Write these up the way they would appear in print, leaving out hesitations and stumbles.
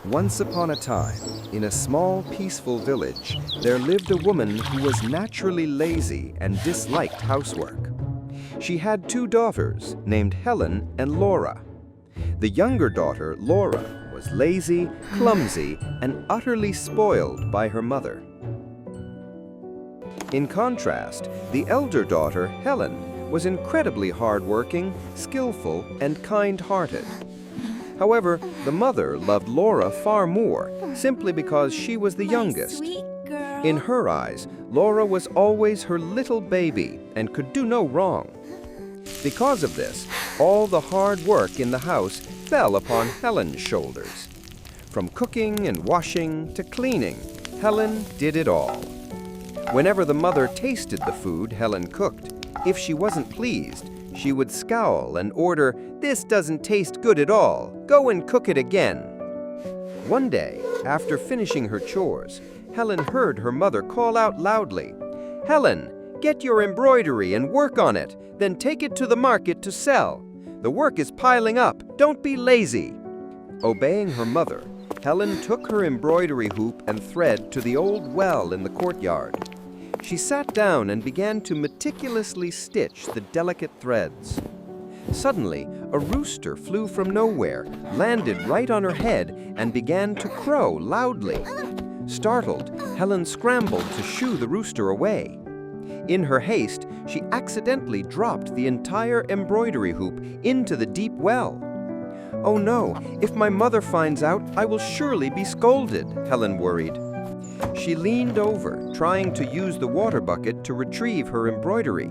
Once upon a time, in a small, peaceful village, there lived a woman who was naturally lazy and disliked housework. She had two daughters named Helen and Laura. The younger daughter, Laura, was lazy, clumsy, and utterly spoiled by her mother. In contrast, the elder daughter, Helen, was incredibly hardworking, skillful, and kind-hearted. However, the mother loved Laura far more, simply because she was the youngest. Sweet girl. In her eyes, Laura was always her little baby and could do no wrong. Because of this, all the hard work in the house fell upon Helen's shoulders. From cooking and washing to cleaning, Helen did it all. Whenever the mother tasted the food Helen cooked, if she wasn't pleased, she would scowl and order, "This doesn't taste good at all. Go and cook it again." One day, after finishing her chores, Helen heard her mother call out loudly, "Helen, get your embroidery and work on it, then take it to the market to sell. The work is piling up. Don't be lazy." Obeying her mother, Helen took her embroidery hoop and thread to the old well in the courtyard. She sat down and began to meticulously stitch the delicate threads. Suddenly, a rooster flew from nowhere, landed right on her head, and began to crow loudly. Startled, Helen scrambled to shoo the rooster away. In her haste, she accidentally dropped the entire embroidery hoop into the deep well. "Oh no, if my mother finds out, I will surely be scolded," Helen worried. She leaned over, trying to use the water bucket to retrieve her embroidery.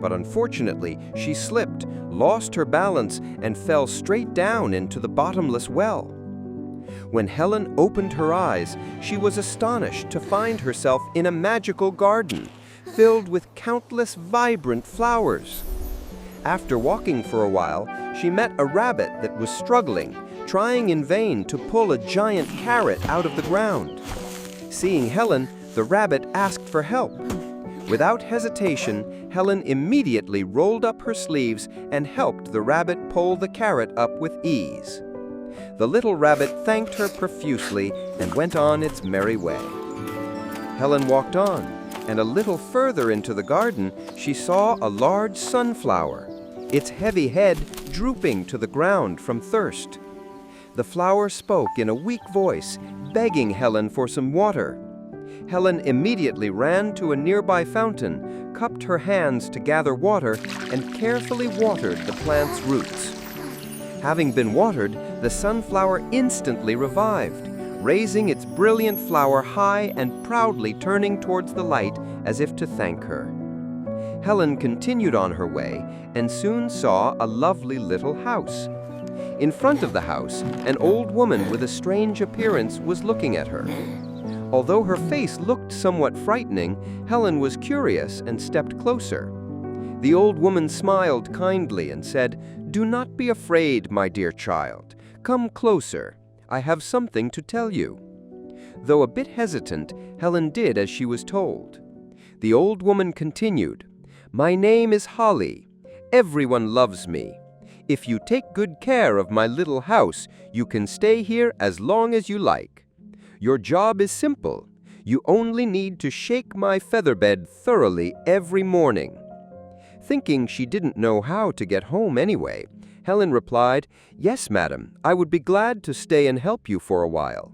But unfortunately, she slipped, lost her balance, and fell straight down into the bottomless well. When Helen opened her eyes, she was astonished to find herself in a magical garden, filled with countless vibrant flowers. After walking for a while, she met a rabbit that was struggling, trying in vain to pull a giant carrot out of the ground. Seeing Helen, the rabbit asked for help. Without hesitation, Helen immediately rolled up her sleeves and helped the rabbit pull the carrot up with ease. The little rabbit thanked her profusely and went on its merry way. Helen walked on, and a little further into the garden, she saw a large sunflower, its heavy head drooping to the ground from thirst. The flower spoke in a weak voice, begging Helen for some water. Helen immediately ran to a nearby fountain, cupped her hands to gather water, and carefully watered the plant's roots. Having been watered, the sunflower instantly revived, raising its brilliant flower high and proudly turning towards the light as if to thank her. Helen continued on her way and soon saw a lovely little house. In front of the house, an old woman with a strange appearance was looking at her. Although her face looked somewhat frightening, Helen was curious and stepped closer. The old woman smiled kindly and said, "Do not be afraid, my dear child. Come closer. I have something to tell you." Though a bit hesitant, Helen did as she was told. The old woman continued, "My name is Holly. Everyone loves me. If you take good care of my little house, you can stay here as long as you like. Your job is simple. You only need to shake my feather bed thoroughly every morning." Thinking she didn't know how to get home anyway, Helen replied, "Yes, madam, I would be glad to stay and help you for a while."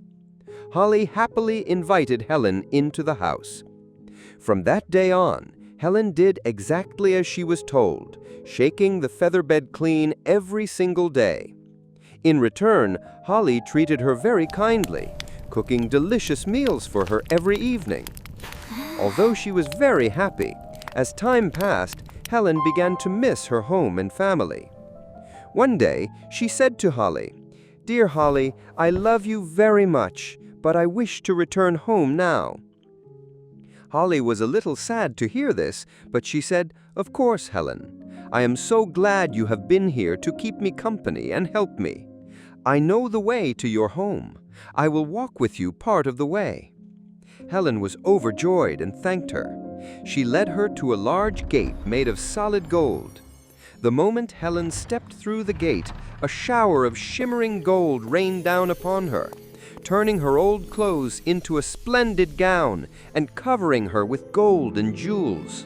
Holly happily invited Helen into the house. From that day on, Helen did exactly as she was told, shaking the feather bed clean every single day. In return, Holly treated her very kindly, cooking delicious meals for her every evening. Although she was very happy, as time passed, Helen began to miss her home and family. One day, she said to Holly, "Dear Holly, I love you very much, but I wish to return home now." Holly was a little sad to hear this, but she said, "Of course, Helen. I am so glad you have been here to keep me company and help me. I know the way to your home. I will walk with you part of the way." Helen was overjoyed and thanked her. She led her to a large gate made of solid gold. The moment Helen stepped through the gate, a shower of shimmering gold rained down upon her. turning her old clothes into a splendid gown and covering her with gold and jewels.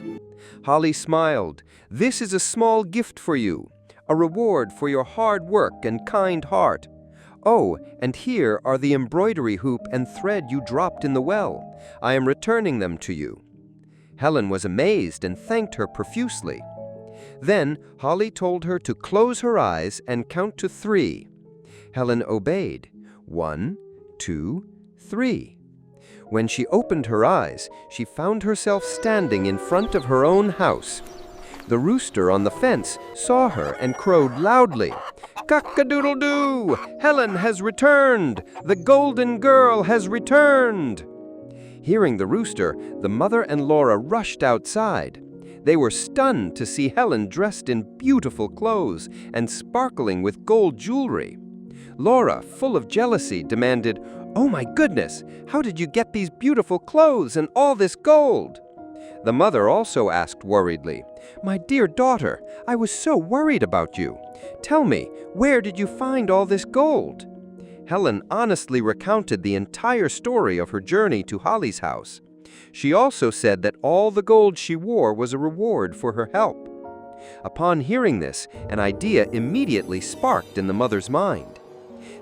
Holly smiled. "This is a small gift for you, a reward for your hard work and kind heart. Oh, and here are the embroidery hoop and thread you dropped in the well. I am returning them to you." Helen was amazed and thanked her profusely. Then Holly told her to close her eyes and count to 3. Helen obeyed. 1, 2, 3. When she opened her eyes, she found herself standing in front of her own house. The rooster on the fence saw her and crowed loudly, "Cock-a-doodle-doo! Helen has returned! The golden girl has returned!" Hearing the rooster, the mother and Laura rushed outside. They were stunned to see Helen dressed in beautiful clothes and sparkling with gold jewelry. Laura, full of jealousy, demanded, "Oh my goodness, how did you get these beautiful clothes and all this gold?" The mother also asked worriedly, "My dear daughter, I was so worried about you. Tell me, where did you find all this gold?" Helen honestly recounted the entire story of her journey to Holly's house. She also said that all the gold she wore was a reward for her help. Upon hearing this, an idea immediately sparked in the mother's mind.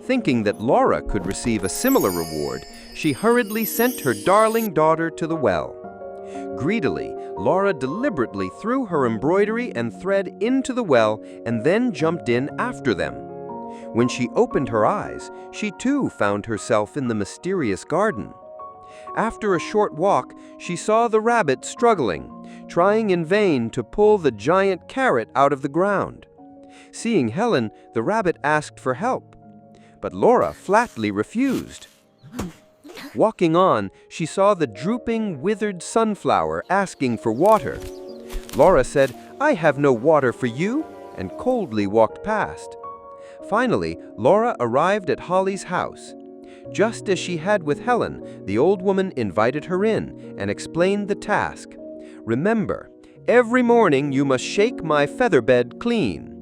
Thinking that Laura could receive a similar reward, she hurriedly sent her darling daughter to the well. Greedily, Laura deliberately threw her embroidery and thread into the well and then jumped in after them. When she opened her eyes, she too found herself in the mysterious garden. After a short walk, she saw the rabbit struggling, trying in vain to pull the giant carrot out of the ground. Seeing Helen, the rabbit asked for help, but Laura flatly refused. Walking on, she saw the drooping, withered sunflower asking for water. Laura said, "I have no water for you," and coldly walked past. Finally, Laura arrived at Holly's house. Just as she had with Helen, the old woman invited her in and explained the task. "Remember, every morning you must shake my feather bed clean."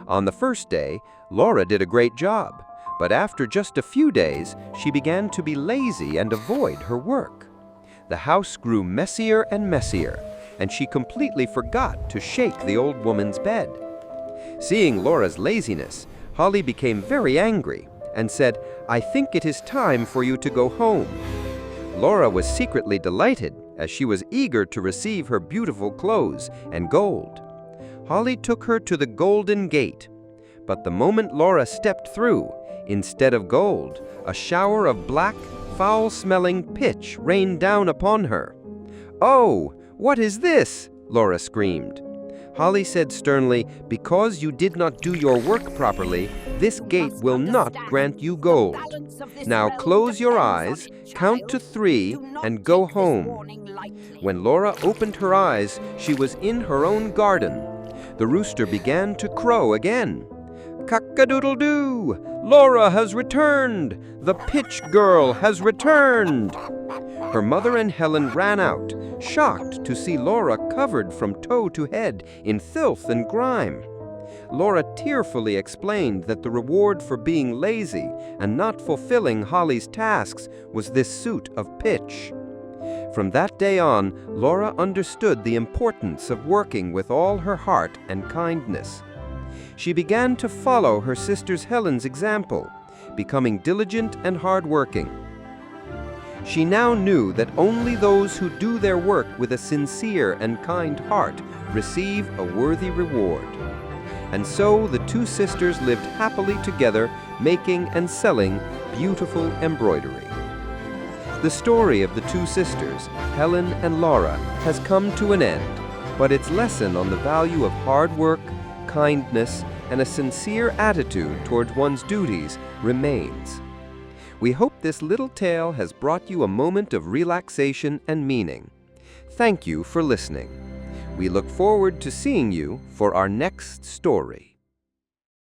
On the first day, Laura did a great job, but after just a few days, she began to be lazy and avoid her work. The house grew messier and messier, and she completely forgot to shake the old woman's bed. Seeing Laura's laziness, Holly became very angry and said, "I think it is time for you to go home." Laura was secretly delighted, as she was eager to receive her beautiful clothes and gold. Holly took her to the Golden Gate, but the moment Laura stepped through, instead of gold, a shower of black, foul-smelling pitch rained down upon her. "Oh, what is this?" Laura screamed. Holly said sternly, "Because you did not do your work properly, this gate will not grant you gold. Now close your eyes, count to 3, and go home." When Laura opened her eyes, she was in her own garden. The rooster began to crow again. "Cock-a-doodle-doo! Laura has returned! The pitch girl has returned!" Her mother and Helen ran out, shocked to see Laura covered from toe to head in filth and grime. Laura tearfully explained that the reward for being lazy and not fulfilling Holly's tasks was this suit of pitch. From that day on, Laura understood the importance of working with all her heart and kindness. She began to follow her sister Helen's example, becoming diligent and hardworking. She now knew that only those who do their work with a sincere and kind heart receive a worthy reward. And so the two sisters lived happily together, making and selling beautiful embroidery. The story of the two sisters, Helen and Laura, has come to an end, but its lesson on the value of hard work, kindness, and a sincere attitude towards one's duties remains. We hope this little tale has brought you a moment of relaxation and meaning. Thank you for listening. We look forward to seeing you for our next story.